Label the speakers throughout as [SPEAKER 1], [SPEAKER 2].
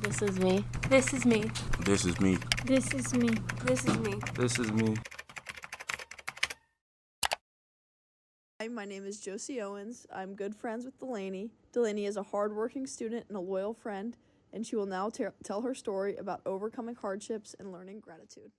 [SPEAKER 1] This is me. This is me.
[SPEAKER 2] This is me.
[SPEAKER 1] This is me. This is me.
[SPEAKER 2] This is me.
[SPEAKER 3] Hi, my name is Josie Owens. I'm good friends with Delaney. Delaney is a hardworking student and a loyal friend, and she will now tell her story about overcoming hardships and learning gratitude.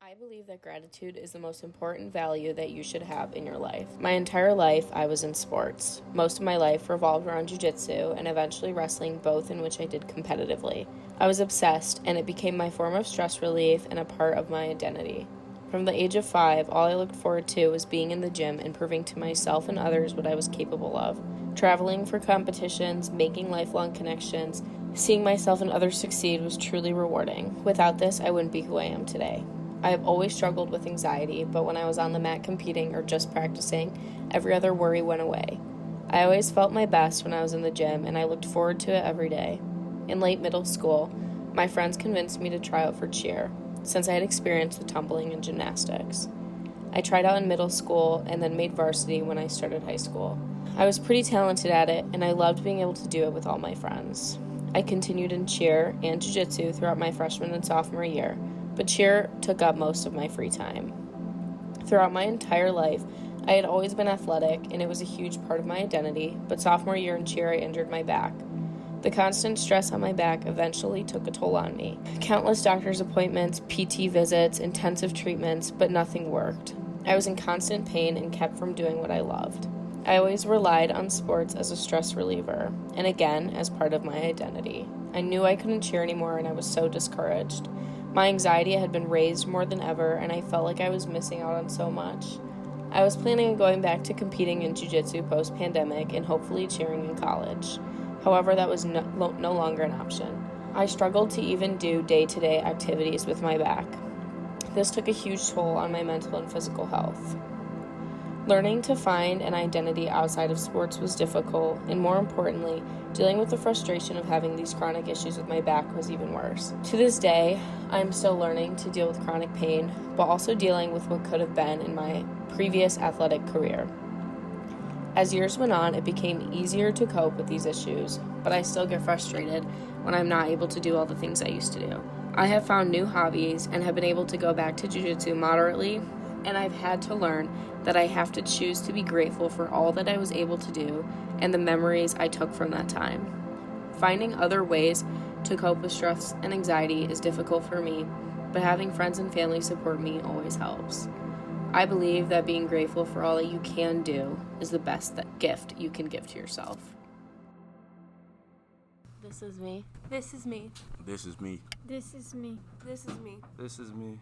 [SPEAKER 1] I believe that gratitude is the most important value that you should have in your life. My entire life, I was in sports. Most of my life revolved around jiu-jitsu and eventually wrestling, both in which I did competitively. I was obsessed, and it became my form of stress relief and a part of my identity. From the age of 5, all I looked forward to was being in the gym and proving to myself and others what I was capable of. Traveling for competitions, making lifelong connections, seeing myself and others succeed was truly rewarding. Without this, I wouldn't be who I am today. I have always struggled with anxiety, but when I was on the mat competing or just practicing, every other worry went away. I always felt my best when I was in the gym, and I looked forward to it every day. In late middle school, my friends convinced me to try out for cheer, since I had experience with tumbling and gymnastics. I tried out in middle school and then made varsity when I started high school. I was pretty talented at it, and I loved being able to do it with all my friends. I continued in cheer and jiu-jitsu throughout my freshman and sophomore year, but cheer took up most of my free time. Throughout my entire life, I had always been athletic, and it was a huge part of my identity, but sophomore year in cheer, I injured my back. The constant stress on my back eventually took a toll on me. Countless doctor's appointments, PT visits, intensive treatments, but nothing worked. I was in constant pain and kept from doing what I loved. I always relied on sports as a stress reliever, and again, as part of my identity. I knew I couldn't cheer anymore, and I was so discouraged. My anxiety had been raised more than ever, and I felt like I was missing out on so much. I was planning on going back to competing in jiu-jitsu post-pandemic and hopefully cheering in college. However, that was no longer an option. I struggled to even do day-to-day activities with my back. This took a huge toll on my mental and physical health. Learning to find an identity outside of sports was difficult, and more importantly, dealing with the frustration of having these chronic issues with my back was even worse. To this day, I'm still learning to deal with chronic pain, but also dealing with what could have been in my previous athletic career. As years went on, it became easier to cope with these issues, but I still get frustrated when I'm not able to do all the things I used to do. I have found new hobbies and have been able to go back to jiu-jitsu moderately, and I've had to learn that I have to choose to be grateful for all that I was able to do and the memories I took from that time. Finding other ways to cope with stress and anxiety is difficult for me, but having friends and family support me always helps. I believe that being grateful for all that you can do is the best gift you can give to yourself. This is me. This is me.
[SPEAKER 2] This is me.
[SPEAKER 1] This is me.
[SPEAKER 3] This is me.
[SPEAKER 2] This is me.